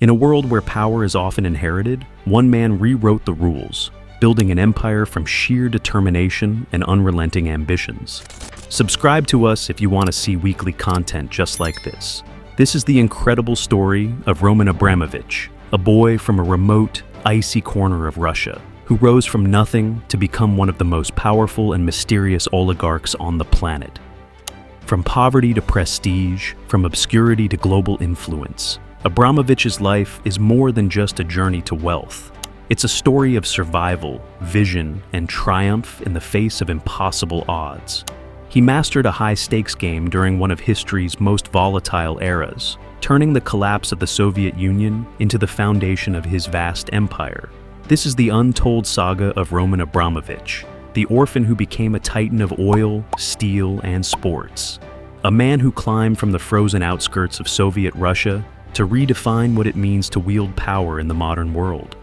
In a world where power is often inherited, one man rewrote the rules, building an empire from sheer determination and unrelenting ambitions. Subscribe to us if you want to see weekly content just like this. This is the incredible story of Roman Abramovich, a boy from a remote, icy corner of Russia, who rose from nothing to become one of the most powerful and mysterious oligarchs on the planet. From poverty to prestige, from obscurity to global influence, Abramovich's life is more than just a journey to wealth. It's a story of survival, vision, and triumph in the face of impossible odds. He mastered a high-stakes game during one of history's most volatile eras, turning the collapse of the Soviet Union into the foundation of his vast empire. This is the untold saga of Roman Abramovich, the orphan who became a titan of oil, steel, and sports. A man who climbed from the frozen outskirts of Soviet Russia to redefine what it means to wield power in the modern world.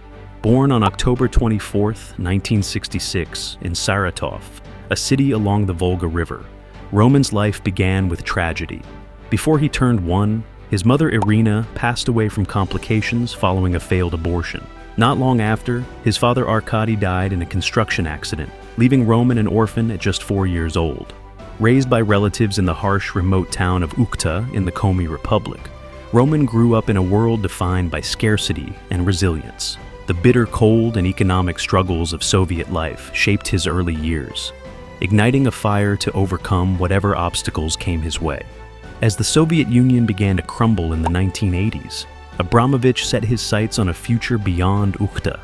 Born on October 24, 1966, in Saratov, a city along the Volga River, Roman's life began with tragedy. Before he turned 1, his mother Irina passed away from complications following a failed abortion. Not long after, his father Arkady died in a construction accident, leaving Roman an orphan at just 4 years old. Raised by relatives in the harsh, remote town of Ukhta in the Komi Republic, Roman grew up in a world defined by scarcity and resilience. The bitter cold and economic struggles of Soviet life shaped his early years, igniting a fire to overcome whatever obstacles came his way. As the Soviet Union began to crumble in the 1980s, Abramovich set his sights on a future beyond Ukhta.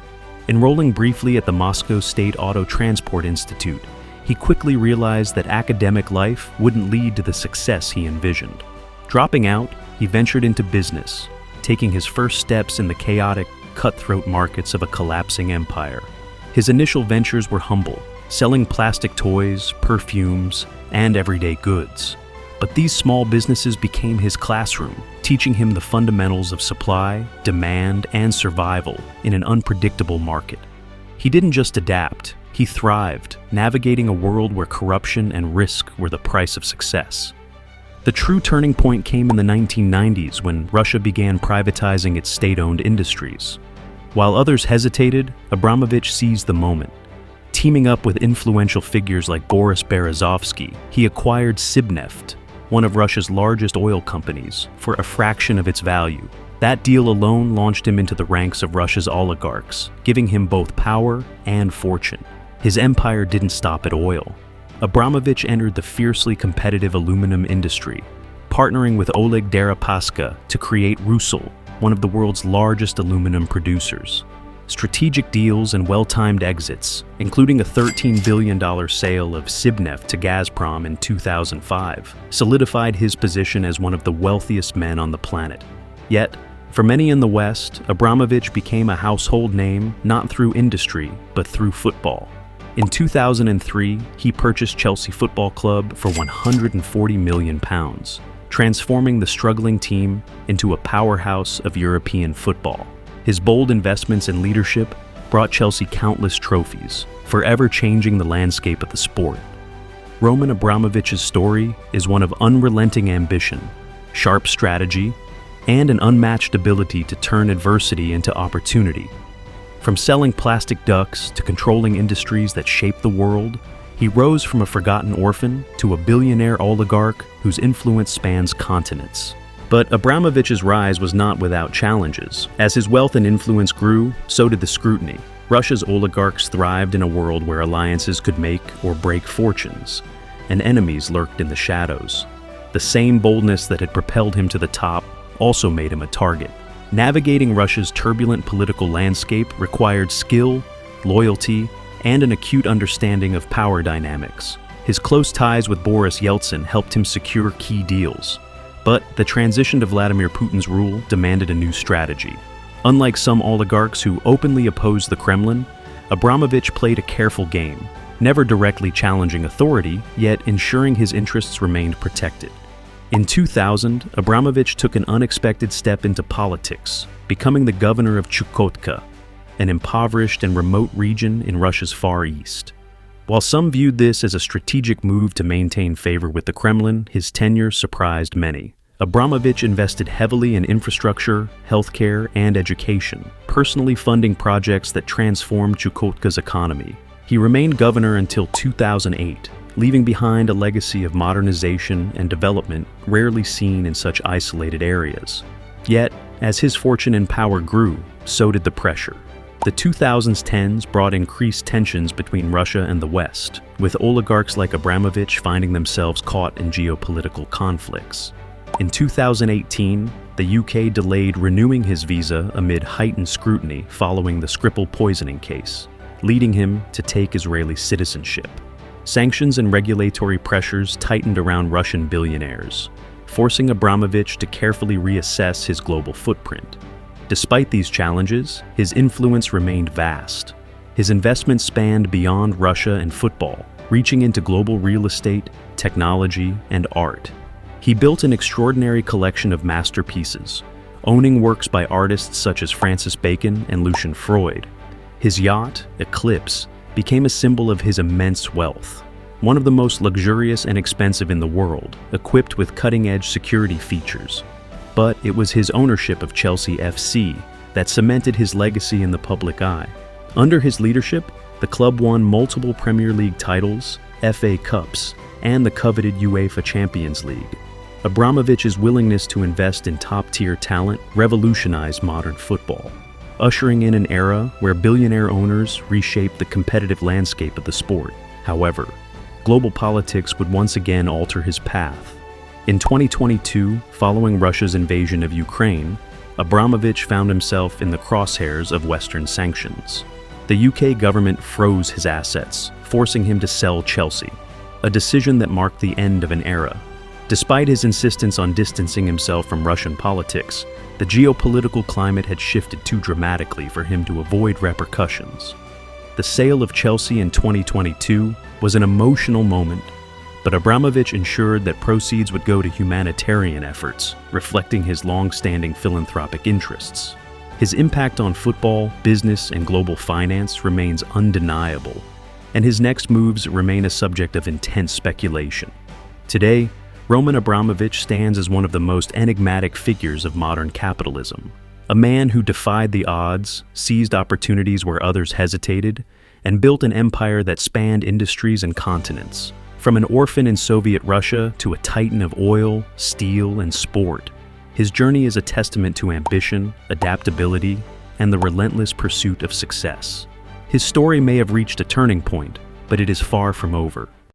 Enrolling briefly at the Moscow State Auto Transport Institute, he quickly realized that academic life wouldn't lead to the success he envisioned. Dropping out, he ventured into business, taking his first steps in the chaotic, cutthroat markets of a collapsing empire. His initial ventures were humble, selling plastic toys, perfumes, and everyday goods. But these small businesses became his classroom, teaching him the fundamentals of supply, demand, and survival in an unpredictable market. He didn't just adapt, he thrived, navigating a world where corruption and risk were the price of success. The true turning point came in the 1990s when Russia began privatizing its state-owned industries. While others hesitated, Abramovich seized the moment. Teaming up with influential figures like Boris Berezovsky, he acquired Sibneft, one of Russia's largest oil companies, for a fraction of its value. That deal alone launched him into the ranks of Russia's oligarchs, giving him both power and fortune. His empire didn't stop at oil. Abramovich entered the fiercely competitive aluminum industry, partnering with Oleg Deripaska to create Rusal, one of the world's largest aluminum producers. Strategic deals and well-timed exits, including a $13 billion sale of Sibneft to Gazprom in 2005, solidified his position as one of the wealthiest men on the planet. Yet, for many in the West, Abramovich became a household name not through industry, but through football. In 2003, he purchased Chelsea Football Club for £140 million, transforming the struggling team into a powerhouse of European football. His bold investments and leadership brought Chelsea countless trophies, forever changing the landscape of the sport. Roman Abramovich's story is one of unrelenting ambition, sharp strategy, and an unmatched ability to turn adversity into opportunity. From selling plastic ducks to controlling industries that shape the world, he rose from a forgotten orphan to a billionaire oligarch whose influence spans continents. But Abramovich's rise was not without challenges. As his wealth and influence grew, so did the scrutiny. Russia's oligarchs thrived in a world where alliances could make or break fortunes, and enemies lurked in the shadows. The same boldness that had propelled him to the top also made him a target. Navigating Russia's turbulent political landscape required skill, loyalty, and an acute understanding of power dynamics. His close ties with Boris Yeltsin helped him secure key deals. But the transition to Vladimir Putin's rule demanded a new strategy. Unlike some oligarchs who openly opposed the Kremlin, Abramovich played a careful game, never directly challenging authority, yet ensuring his interests remained protected. In 2000, Abramovich took an unexpected step into politics, becoming the governor of Chukotka, an impoverished and remote region in Russia's Far East. While some viewed this as a strategic move to maintain favor with the Kremlin, his tenure surprised many. Abramovich invested heavily in infrastructure, healthcare, and education, personally funding projects that transformed Chukotka's economy. He remained governor until 2008, leaving behind a legacy of modernization and development rarely seen in such isolated areas. Yet, as his fortune and power grew, so did the pressure. The 2010s brought increased tensions between Russia and the West, with oligarchs like Abramovich finding themselves caught in geopolitical conflicts. In 2018, the UK delayed renewing his visa amid heightened scrutiny following the Skripal poisoning case, leading him to take Israeli citizenship. Sanctions and regulatory pressures tightened around Russian billionaires, forcing Abramovich to carefully reassess his global footprint. Despite these challenges, his influence remained vast. His investments spanned beyond Russia and football, reaching into global real estate, technology, and art. He built an extraordinary collection of masterpieces, owning works by artists such as Francis Bacon and Lucian Freud. His yacht, Eclipse, became a symbol of his immense wealth, one of the most luxurious and expensive in the world, equipped with cutting-edge security features. But it was his ownership of Chelsea FC that cemented his legacy in the public eye. Under his leadership, the club won multiple Premier League titles, FA Cups, and the coveted UEFA Champions League. Abramovich's willingness to invest in top-tier talent revolutionized modern football, ushering in an era where billionaire owners reshaped the competitive landscape of the sport. However, global politics would once again alter his path. In 2022, following Russia's invasion of Ukraine, Abramovich found himself in the crosshairs of Western sanctions. The UK government froze his assets, forcing him to sell Chelsea, a decision that marked the end of an era. Despite his insistence on distancing himself from Russian politics, the geopolitical climate had shifted too dramatically for him to avoid repercussions. The sale of Chelsea in 2022 was an emotional moment, but Abramovich ensured that proceeds would go to humanitarian efforts, reflecting his long-standing philanthropic interests. His impact on football, business, and global finance remains undeniable, and his next moves remain a subject of intense speculation. Today, Roman Abramovich stands as one of the most enigmatic figures of modern capitalism, a man who defied the odds, seized opportunities where others hesitated, and built an empire that spanned industries and continents. From an orphan in Soviet Russia to a titan of oil, steel, and sport, his journey is a testament to ambition, adaptability, and the relentless pursuit of success. His story may have reached a turning point, but it is far from over.